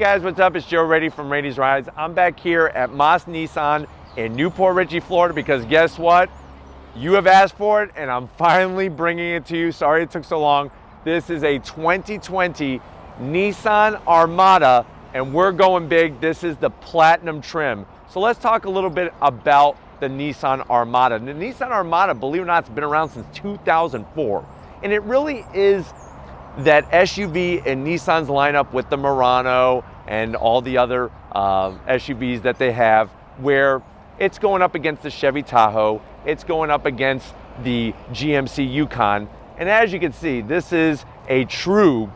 guys, what's up? It's Joe Rady from Rady's Rides. I'm back here at Moss Nissan in Newport Richey, Florida, because guess what? You have asked for it, and I'm finally bringing it to you. Sorry it took so long. This is a 2020 Nissan Armada, and we're going big. This is the Platinum trim. So let's talk a little bit about the Nissan Armada. The Nissan Armada, believe it or not, has been around since 2004, and it really is that SUV in Nissan's lineup with the Murano and all the other SUVs that they have, where it's going up against the Chevy Tahoe, it's going up against the GMC Yukon, and as you can see, this is a true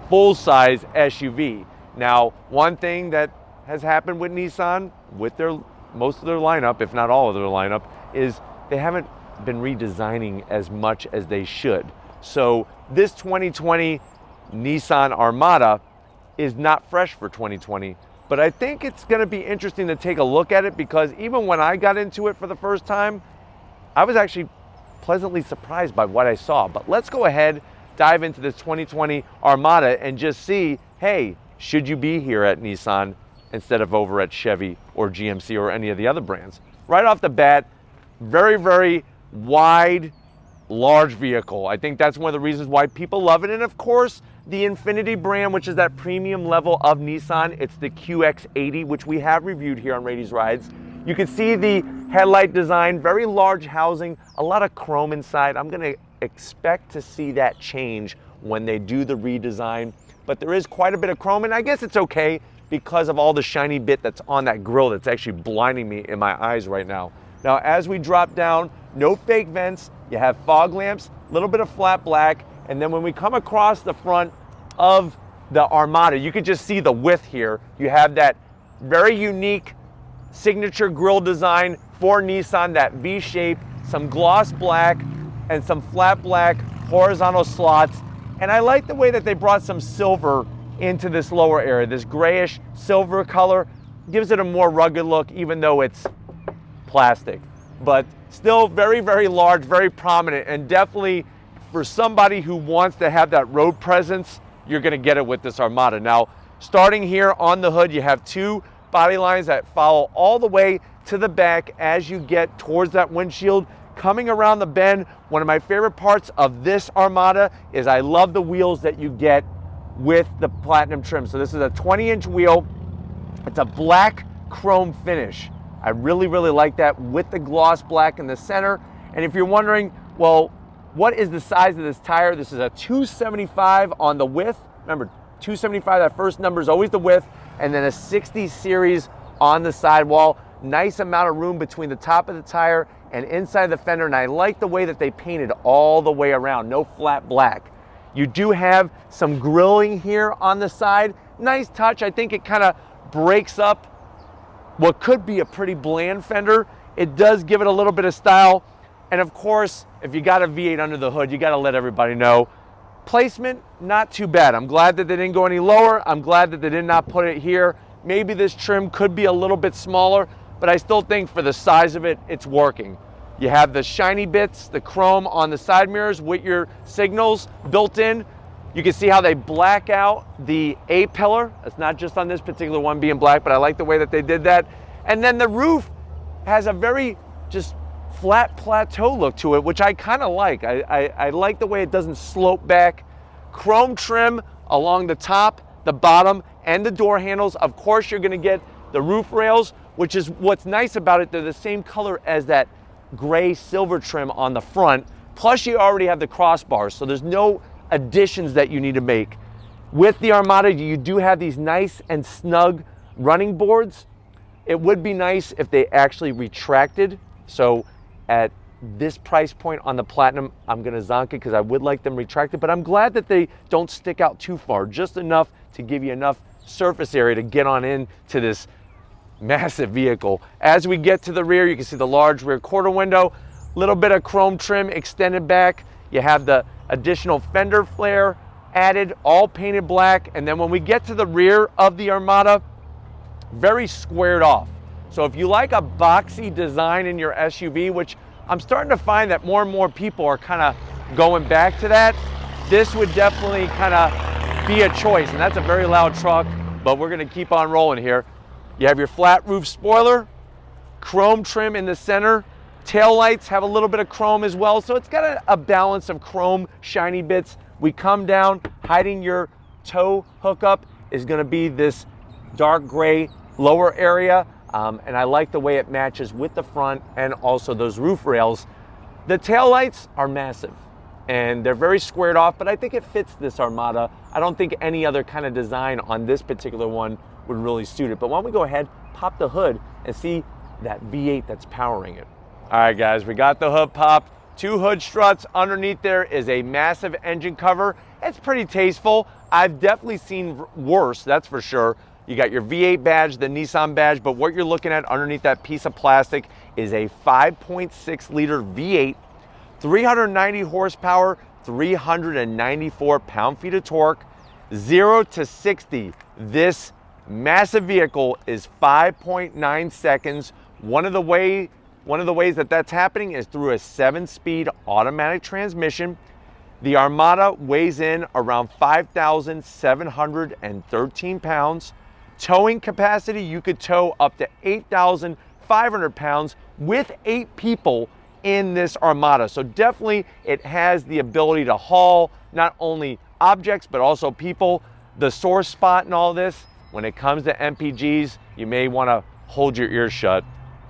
full-size SUV. Now, one thing that has happened with Nissan, with most of their lineup, if not all of their lineup, is they haven't been redesigning as much as they should. So this 2020 Nissan Armada is not fresh for 2020, but I think it's going to be interesting to take a look at it, because even when I got into it for the first time, I was actually pleasantly surprised by what I saw. But let's go ahead, dive into this 2020 Armada and just see, hey, should you be here at Nissan instead of over at Chevy or GMC or any of the other brands? Right off the bat, very, very wide, large vehicle. I think that's one of the reasons why people love it. And of course, the Infiniti brand, which is that premium level of Nissan, it's the QX80, which we have reviewed here on Rady's Rides. You can see the headlight design, very large housing, a lot of chrome inside. I'm gonna expect to see that change when they do the redesign, but there is quite a bit of chrome, and I guess it's okay because of all the shiny bit that's on that grille that's actually blinding me in my eyes right now. Now, as we drop down, no fake vents, you have fog lamps, a little bit of flat black, and then when we come across the front of the Armada, you can just see the width here. You have that very unique signature grille design for Nissan, that V shape, some gloss black and some flat black horizontal slots. And I like the way that they brought some silver into this lower area. This grayish silver color gives it a more rugged look, even though it's plastic, but still very, very large, very prominent, and definitely for somebody who wants to have that road presence, you're gonna get it with this Armada. Now, starting here on the hood, you have two body lines that follow all the way to the back as you get towards that windshield. Coming around the bend, one of my favorite parts of this Armada is I love the wheels that you get with the Platinum trim. So this is a 20-inch wheel. It's a black chrome finish. I really, really like that with the gloss black in the center. And if you're wondering, well, what is the size of this tire? This is a 275 on the width. Remember, 275, that first number is always the width, and then a 60 series on the sidewall. Nice amount of room between the top of the tire and inside the fender, and I like the way that they painted all the way around, no flat black. You do have some grilling here on the side. Nice touch. I think it kind of breaks up what could be a pretty bland fender. It does give it a little bit of style. And of course, if you got a V8 under the hood, you got to let everybody know. Placement, not too bad. I'm glad that they didn't go any lower. I'm glad that they did not put it here. Maybe this trim could be a little bit smaller, but I still think for the size of it, it's working. You have the shiny bits, the chrome on the side mirrors with your signals built in. You can see how they black out the A-pillar. It's not just on this particular one being black, but I like the way that they did that. And then the roof has a very just flat plateau look to it, which I kind of like. I like the way it doesn't slope back. Chrome trim along the top, the bottom, and the door handles. Of course, you're gonna get the roof rails, which is what's nice about it. They're the same color as that gray silver trim on the front. Plus, you already have the crossbars, so there's no additions that you need to make. With the Armada, you do have these nice and snug running boards. It would be nice if they actually retracted. So at this price point on the Platinum, I'm gonna zonk it because I would like them retracted, but I'm glad that they don't stick out too far, just enough to give you enough surface area to get on into this massive vehicle. As we get to the rear, you can see the large rear quarter window, little bit of chrome trim extended back. You have the additional fender flare added, all painted black. And then when we get to the rear of the Armada, very squared off. So if you like a boxy design in your SUV, which I'm starting to find that more and more people are kind of going back to that, this would definitely kind of be a choice. And that's a very loud truck. but we're gonna keep on rolling here. You have your flat roof spoiler, chrome trim in the center. Tail lights have a little bit of chrome as well, so it's got a balance of chrome, shiny bits. We come down, hiding your tow hookup is gonna be this dark gray lower area, and I like the way it matches with the front and also those roof rails. The tail lights are massive, and they're very squared off, but I think it fits this Armada. I don't think any other kind of design on this particular one would really suit it. But why don't we go ahead, pop the hood, and see that V8 that's powering it. All right, guys, we got the hood popped. 2 hood struts. Underneath there is a massive engine cover. It's pretty tasteful. I've definitely seen worse, that's for sure. You got your V8 badge, the Nissan badge, but what you're looking at underneath that piece of plastic is a 5.6 liter V8, 390 horsepower, 394 pound-feet of torque, 0 to 60. This massive vehicle is 5.9 seconds. One of the ways that that's happening is through a 7-speed automatic transmission. The Armada weighs in around 5,713 pounds. Towing capacity, you could tow up to 8,500 pounds with 8 people in this Armada. So definitely it has the ability to haul not only objects, but also people. The sore spot in all this, when it comes to MPGs, you may want to hold your ears shut.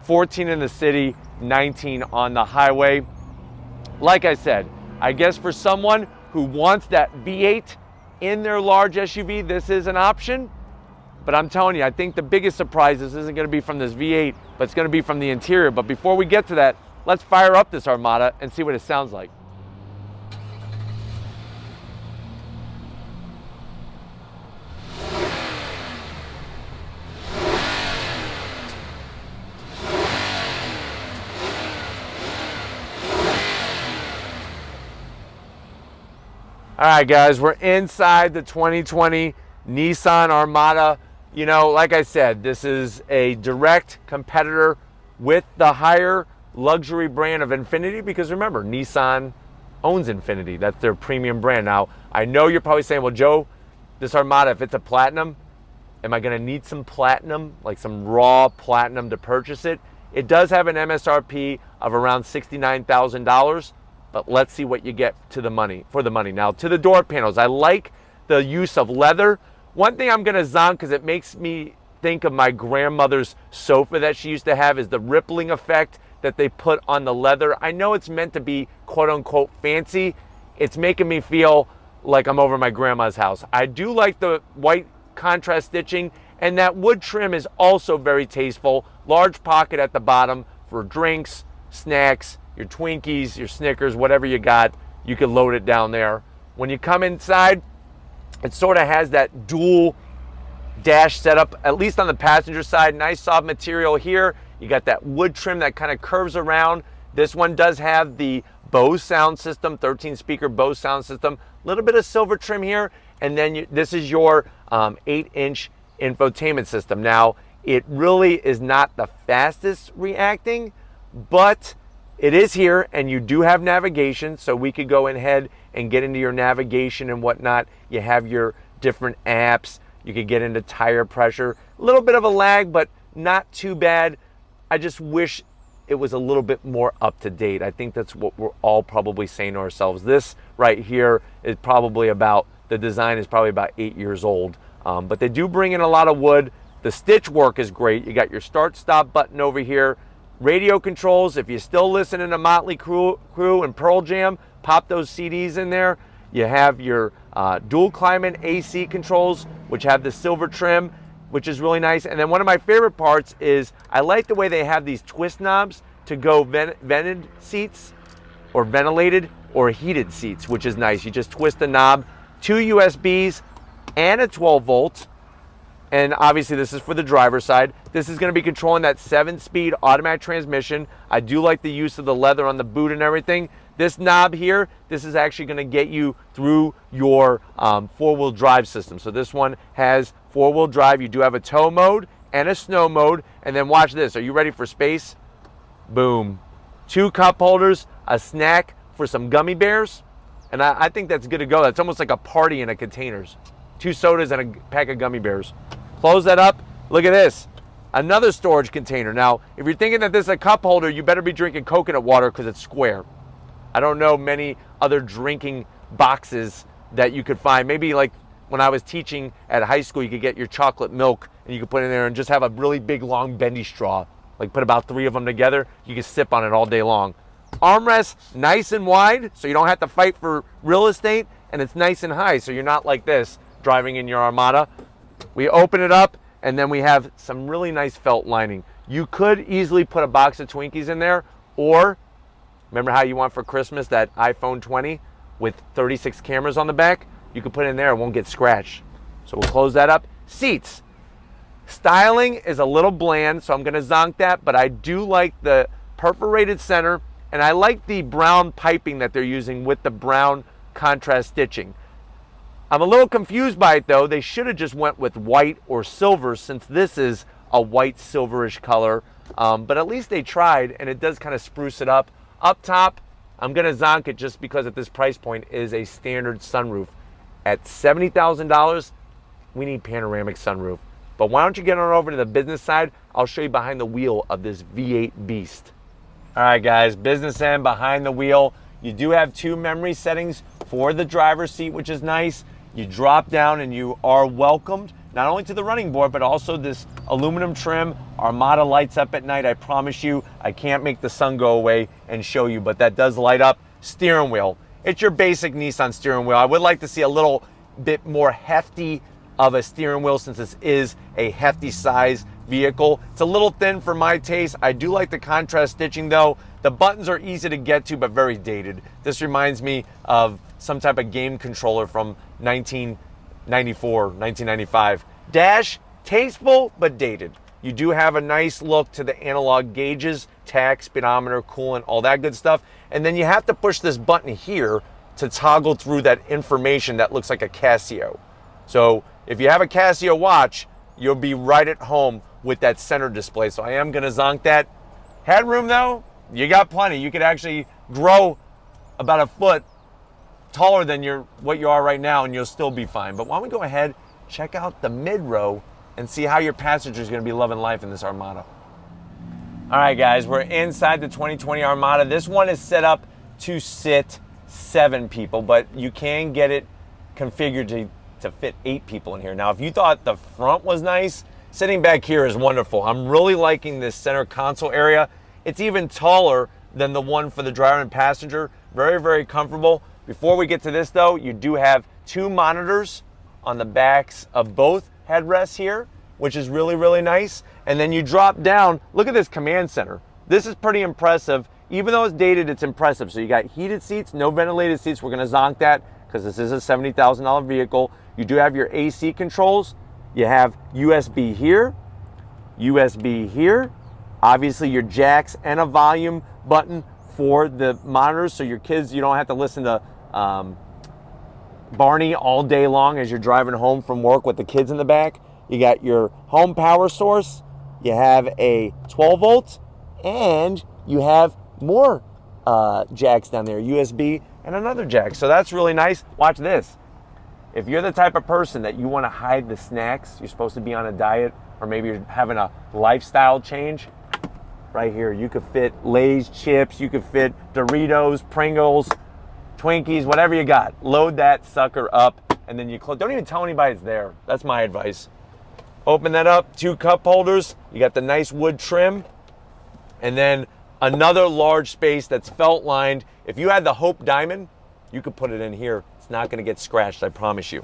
14 in the city, 19 on the highway. Like I said, I guess for someone who wants that V8 in their large SUV, this is an option. But I'm telling you, I think the biggest surprise isn't going to be from this V8, but it's going to be from the interior. But before we get to that, let's fire up this Armada and see what it sounds like. All right, guys, we're inside the 2020 Nissan Armada. You know, like I said, this is a direct competitor with the higher luxury brand of Infiniti, because remember, Nissan owns Infiniti. That's their premium brand. Now, I know you're probably saying, well, Joe, this Armada, if it's a platinum, am I going to need some platinum, like some raw platinum to purchase it? It does have an MSRP of around $69,000, but let's see what you get for the money. Now, to the door panels, I like the use of leather. One thing I'm gonna zonk, because it makes me think of my grandmother's sofa that she used to have, is the rippling effect that they put on the leather. I know it's meant to be quote unquote fancy. It's making me feel like I'm over my grandma's house. I do like the white contrast stitching, and that wood trim is also very tasteful. Large pocket at the bottom for drinks, snacks, your Twinkies, your Snickers, whatever you got, you can load it down there. When you come inside, it sort of has that dual dash setup, at least on the passenger side. Nice soft material here. You got that wood trim that kind of curves around. This one does have the Bose sound system, 13-speaker Bose sound system. A little bit of silver trim here, and then this is your 8-inch infotainment system. Now, it really is not the fastest reacting, but it is here, and you do have navigation, so we could go ahead and get into your navigation and whatnot. You have your different apps. You could get into tire pressure. A little bit of a lag, but not too bad. I just wish it was a little bit more up to date. I think that's what we're all probably saying to ourselves. This right here is probably the design is probably about 8 years old. But they do bring in a lot of wood. The stitch work is great. You got your start-stop button over here. Radio controls, if you're still listening to Motley Crue and Pearl Jam, pop those CDs in there. You have your dual climate AC controls, which have the silver trim, which is really nice. And then one of my favorite parts is I like the way they have these twist knobs to go vented seats, or ventilated or heated seats, which is nice. You just twist the knob, 2 USBs and a 12 volt. And obviously this is for the driver's side. This is going to be controlling that 7-speed automatic transmission. I do like the use of the leather on the boot and everything. This knob here, this is actually going to get you through your 4-wheel drive system. So this one has 4-wheel drive. You do have a tow mode and a snow mode. And then watch this. Are you ready for space? Boom. 2 cup holders, a snack for some gummy bears. And I think that's good to go. That's almost like a party in a containers. 2 sodas and a pack of gummy bears. Close that up. Look at this. Another storage container. Now, if you're thinking that this is a cup holder, you better be drinking coconut water because it's square. I don't know many other drinking boxes that you could find. Maybe like when I was teaching at high school, you could get your chocolate milk and you could put it in there and just have a really big, long, bendy straw. Like put about 3 of them together. You can sip on it all day long. Armrest, nice and wide, so you don't have to fight for real estate, and it's nice and high, so you're not like this driving in your Armada. We open it up, and then we have some really nice felt lining. You could easily put a box of Twinkies in there, or remember how you want for Christmas that iPhone 20 with 36 cameras on the back? You could put it in there, it won't get scratched. So we'll close that up. Seats. Styling is a little bland, so I'm gonna zonk that, but I do like the perforated center, and I like the brown piping that they're using with the brown contrast stitching. I'm a little confused by it though. They should have just went with white or silver since this is a white silverish color, but at least they tried, and it does kind of spruce it up. Up top, I'm gonna zonk it just because at this price point is a standard sunroof. At $70,000, we need panoramic sunroof. But why don't you get on over to the business side? I'll show you behind the wheel of this V8 beast. All right guys, business end, behind the wheel. You do have 2 memory settings for the driver's seat, which is nice. You drop down and you are welcomed not only to the running board, but also this aluminum trim. Armada lights up at night. I promise you, I can't make the sun go away and show you, but that does light up. Steering wheel. It's your basic Nissan steering wheel. I would like to see a little bit more hefty of a steering wheel since this is a hefty size vehicle. It's a little thin for my taste. I do like the contrast stitching though. The buttons are easy to get to, but very dated. This reminds me of some type of game controller from 1994, 1995. Dash, tasteful, but dated. You do have a nice look to the analog gauges, tach, speedometer, coolant, all that good stuff. And then you have to push this button here to toggle through that information that looks like a Casio. So if you have a Casio watch, you'll be right at home with that center display. So I am gonna zonk that. Headroom though, you got plenty. You could actually grow about a foot taller than what you are right now and you'll still be fine. But why don't we go ahead, check out the mid row and see how your passenger is gonna be loving life in this Armada. All right guys, we're inside the 2020 Armada. This one is set up to sit 7 people, but you can get it configured to fit 8 people in here. Now, if you thought the front was nice, sitting back here is wonderful. I'm really liking this center console area. It's even taller than the one for the driver and passenger. Very, very comfortable. Before we get to this though, you do have 2 monitors on the backs of both headrests here, which is really, really nice. And then you drop down, look at this command center. This is pretty impressive. Even though it's dated, it's impressive. So you got heated seats, no ventilated seats. We're gonna zonk that because this is a $70,000 vehicle. You do have your AC controls. You have USB here, USB here, obviously your jacks and a volume button for the monitors so your kids, you don't have to listen to Barney all day long as you're driving home from work with the kids in the back. You got your home power source, you have a 12 volt, and you have more jacks down there, USB and another jack. So that's really nice. Watch this. If you're the type of person that you want to hide the snacks, you're supposed to be on a diet, or maybe you're having a lifestyle change, right here, you could fit Lay's chips, you could fit Doritos, Pringles, Twinkies, whatever you got. Load that sucker up, and then you close. Don't even tell anybody it's there. That's my advice. Open that up, 2 cup holders. You got the nice wood trim, and then another large space that's felt lined. If you had the Hope Diamond, you could put it in here. It's not gonna get scratched, I promise you.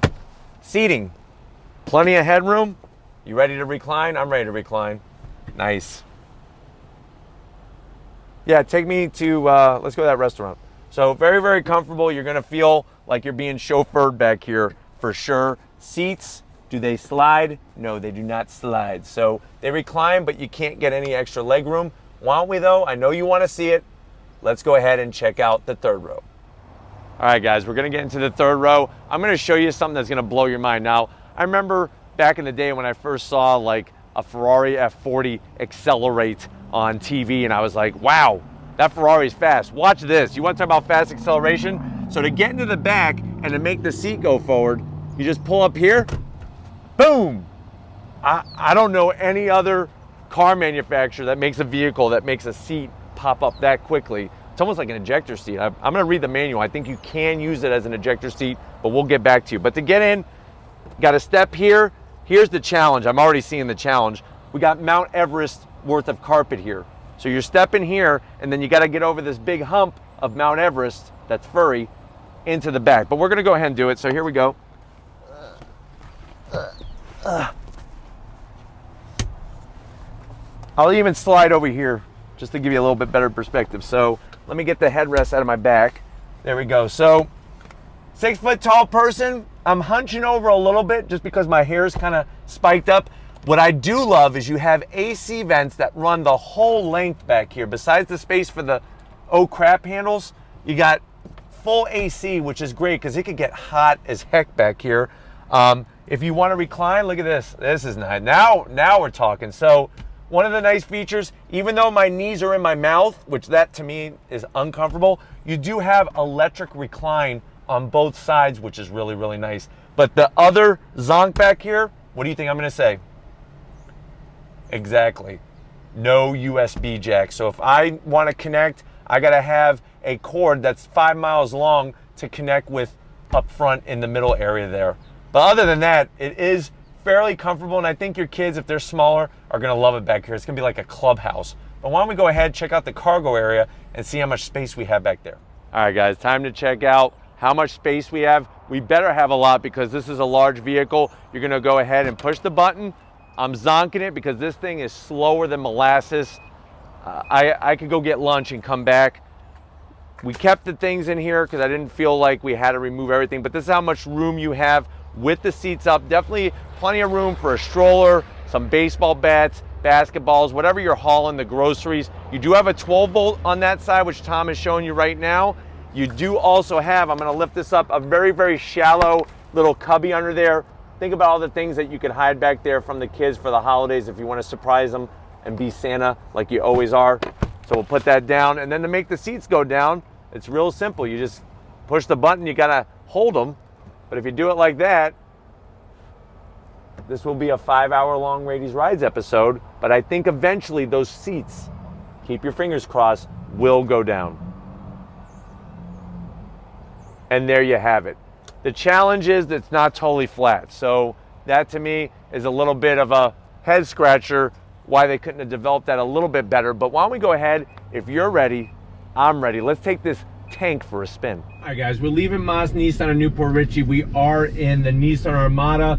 Seating, plenty of headroom. You ready to recline? I'm ready to recline. Nice. Yeah, take me to, let's go to that restaurant. So very, very comfortable. You're gonna feel like you're being chauffeured back here for sure. Seats, do they slide? No, they do not slide. So they recline, but you can't get any extra leg room. Why don't we though? I know you wanna see it. Let's go ahead and check out the 3rd row. All right guys, we're gonna get into the 3rd row. I'm gonna show you something that's gonna blow your mind. Now, I remember back in the day when I first saw like a Ferrari F40 accelerate on TV and I was like, wow, that Ferrari is fast. Watch this. You want to talk about fast acceleration? So to get into the back and to make the seat go forward, you just pull up here, boom. I don't know any other car manufacturer that makes a vehicle that makes a seat pop up that quickly. It's almost like an ejector seat. I'm gonna read the manual. I think you can use it as an ejector seat, but we'll get back to you. But to get in, got a step here. Here's the challenge. I'm already seeing the challenge. We got Mount Everest worth of carpet here. So you're stepping here, and then you gotta get over this big hump of Mount Everest that's furry into the back. But we're gonna go ahead and do it. So here we go. I'll even slide over here just to give you a little bit better perspective. So let me get the headrest out of my back. There we go. So 6 foot tall person, I'm hunching over a little bit just because my hair is kind of spiked up. What I do love is you have AC vents that run the whole length back here. Besides the space for the oh crap handles, you got full AC, which is great because it could get hot as heck back here. If you want to recline, look at this. This is nice. Now we're talking. So one of the nice features, even though my knees are in my mouth, which that to me is uncomfortable, you do have electric recline on both sides, which is really, really nice. But the other zonk back here, what do you think I'm going to say? Exactly. No USB jack. So if I want to connect, I got to have a cord that's 5 miles long to connect with up front in the middle area there. But other than that, it is fairly comfortable, and I think your kids, if they're smaller, are gonna love it back here. It's gonna be like a clubhouse. But why don't we go ahead, check out the cargo area and see how much space we have back there. All right, guys, time to check out how much space we have. We better have a lot because this is a large vehicle. You're gonna go ahead and push the button. I'm zonking it because this thing is slower than molasses. I could go get lunch and come back. We kept the things in here because I didn't feel like we had to remove everything, but this is how much room you have with the seats up. Definitely plenty of room for a stroller, some baseball bats, basketballs, whatever you're hauling, the groceries. You do have a 12 volt on that side, which Tom is showing you right now. You do also have, I'm gonna lift this up, a very, very shallow little cubby under there. Think about all the things that you could hide back there from the kids for the holidays if you wanna surprise them and be Santa like you always are. So we'll put that down. And then to make the seats go down, it's real simple. You just push the button, you gotta hold them. But if you do it like that, this will be a 5-hour long Rady's Rides episode, but I think eventually those seats, keep your fingers crossed, will go down. And there you have it. The challenge is that it's not totally flat. So that to me is a little bit of a head scratcher why they couldn't have developed that a little bit better. But why don't we go ahead, if you're ready, I'm ready. Let's take this tank for a spin. All right, guys, we're leaving Moss Nissan in Newport Richey. We are in the Nissan Armada.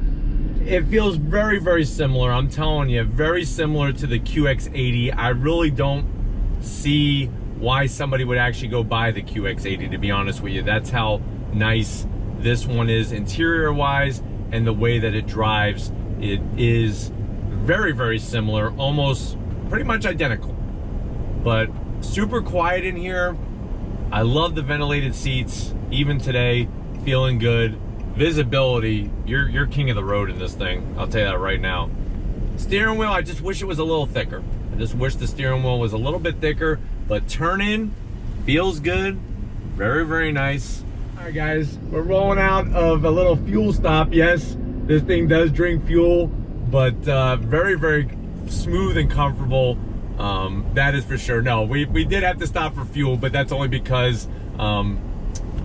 It feels very, very similar. I'm telling you, very similar to the QX80. I really don't see why somebody would actually go buy the QX80, to be honest with you. That's how nice this one is interior-wise, and the way that it drives, it is very, very similar, almost pretty much identical. But super quiet in here. I love the ventilated seats, even today, feeling good. Visibility, you're king of the road in this thing, I'll tell you that right now. Steering wheel, I just wish it was a little thicker. I just wish the steering wheel was a little bit thicker, but turn-in feels good, very, very nice. All right, guys, we're rolling out of a little fuel stop. Yes, this thing does drink fuel, but very, very smooth and comfortable. That is for sure. No, we did have to stop for fuel, but that's only because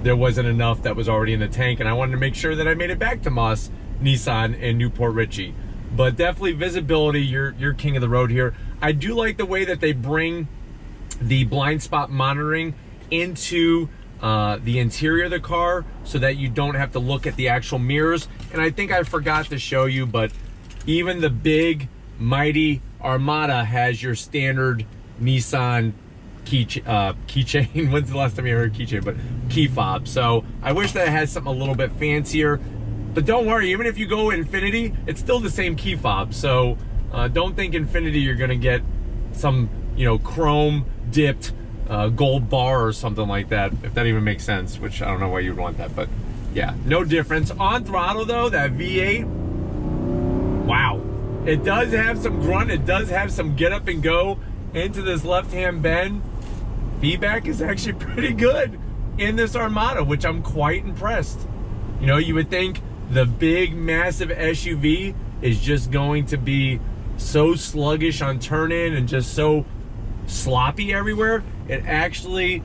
there wasn't enough that was already in the tank, and I wanted to make sure that I made it back to Moss Nissan in Newport Richey. But definitely visibility, you're king of the road here. I do like the way that they bring the blind spot monitoring into the interior of the car so that you don't have to look at the actual mirrors. And I think I forgot to show you, but even the big, mighty Armada has your standard Nissan keychain. When's the last time you heard keychain? But key fob. So I wish that it had something a little bit fancier. But don't worry, even if you go Infinity, it's still the same key fob. So don't think Infinity you're gonna get some, chrome dipped gold bar or something like that, if that even makes sense, which I don't know why you'd want that, but yeah, no difference. On throttle though, that V8, wow. It does have some grunt, it does have some get up and go into this left-hand bend. Feedback is actually pretty good in this Armada, which I'm quite impressed. You would think the big, massive SUV is just going to be so sluggish on turn in and just so sloppy everywhere, it actually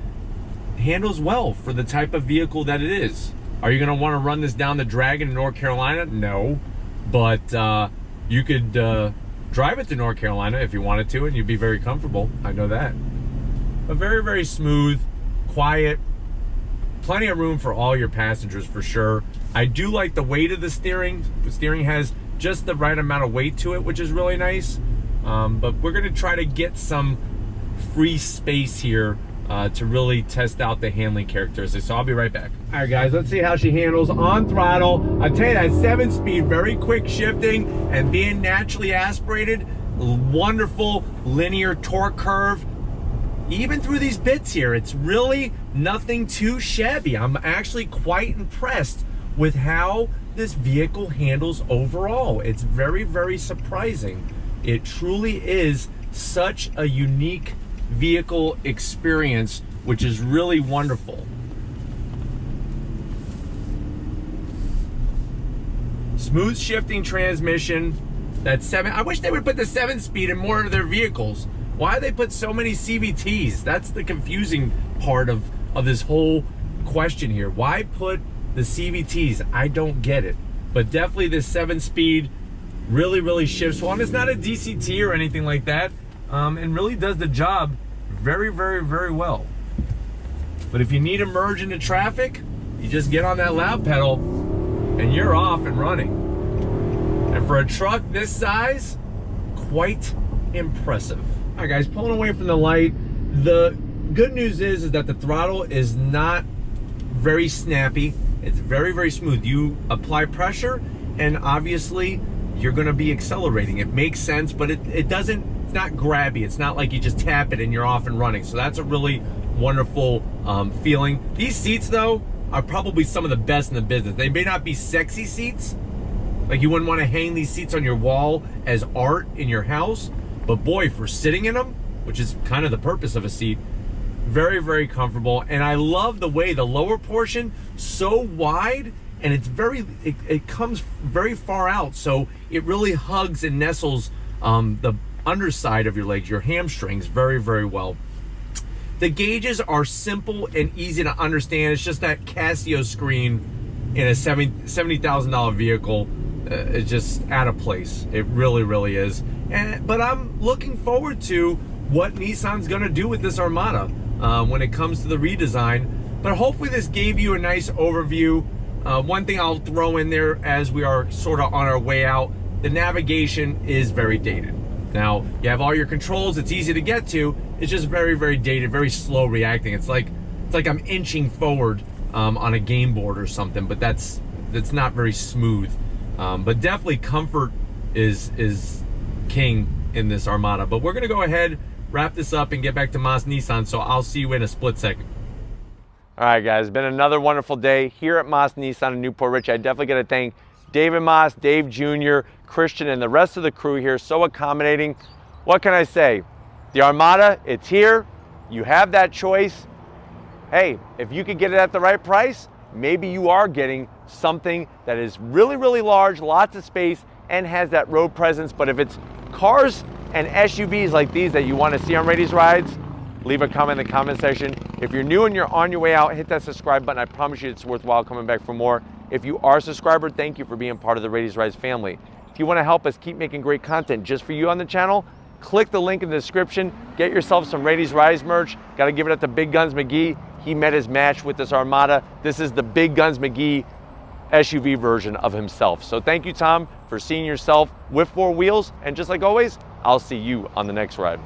handles well for the type of vehicle that it is. Are you gonna wanna run this down the Dragon in North Carolina? No, but you could drive it to North Carolina if you wanted to, and you'd be very comfortable, I know that. But very, very smooth, quiet, plenty of room for all your passengers for sure. I do like the weight of the steering. The steering has just the right amount of weight to it, which is really nice. But we're gonna try to get some free space here to really test out the handling characteristics. So I'll be right back. All right, guys, let's see how she handles on throttle. I tell you, that 7-speed, very quick shifting and being naturally aspirated, wonderful linear torque curve. Even through these bits here, it's really nothing too shabby. I'm actually quite impressed with how this vehicle handles overall. It's very, very surprising. It truly is such a unique vehicle experience, which is really wonderful. Smooth shifting transmission. I wish they would put the 7-speed in more of their vehicles. Why do they put so many CVTs? That's the confusing part of this whole question here. Why put the CVTs? I don't get it. But definitely this 7-speed really, really shifts well. And it's not a DCT or anything like that. And really does the job very, very, very well. But if you need to merge into traffic, you just get on that loud pedal and you're off and running. And for a truck this size, quite impressive. All right, guys, pulling away from the light. The good news is that the throttle is not very snappy. It's very, very smooth. You apply pressure and obviously you're gonna be accelerating. It makes sense, but it doesn't, it's not grabby. It's not like you just tap it and you're off and running. So that's a really wonderful feeling. These seats though are probably some of the best in the business. They may not be sexy seats. Like you wouldn't wanna hang these seats on your wall as art in your house. But boy, for sitting in them, which is kind of the purpose of a seat, very, very comfortable. And I love the way the lower portion, so wide, and it's it comes very far out. So it really hugs and nestles the underside of your legs, your hamstrings, very, very well. The gauges are simple and easy to understand. It's just that Casio screen in a $70,000 vehicle is just out of place. It really, really is. But I'm looking forward to what Nissan's gonna do with this Armada when it comes to the redesign. But hopefully this gave you a nice overview. One thing I'll throw in there as we are sort of on our way out, the navigation is very dated. Now, you have all your controls, it's easy to get to, it's just very, very dated, very slow reacting. It's like I'm inching forward on a game board or something, but that's not very smooth. But definitely comfort is king in this Armada. But we're gonna go ahead, wrap this up and get back to Moss Nissan, so I'll see you in a split second. All right, guys, been another wonderful day here at Moss Nissan in Newport Richey. I definitely gotta thank David Moss, Dave Jr., Christian, and the rest of the crew here, so accommodating. What can I say? The Armada, it's here. You have that choice. Hey, if you could get it at the right price, maybe you are getting something that is really, really large, lots of space, and has that road presence. But if it's cars and SUVs like these that you want to see on Rady's Rides, leave a comment in the comment section. If you're new and you're on your way out, hit that subscribe button. I promise you it's worthwhile coming back for more. If you are a subscriber, thank you for being part of the Rady's Rides family. If you want to help us keep making great content just for you on the channel, click the link in the description. Get yourself some Rady's Rides merch. Got to give it up to Big Guns McGee. He met his match with this Armada. This is the Big Guns McGee SUV version of himself. So thank you, Tom, for seeing yourself with 4 wheels. And just like always, I'll see you on the next ride.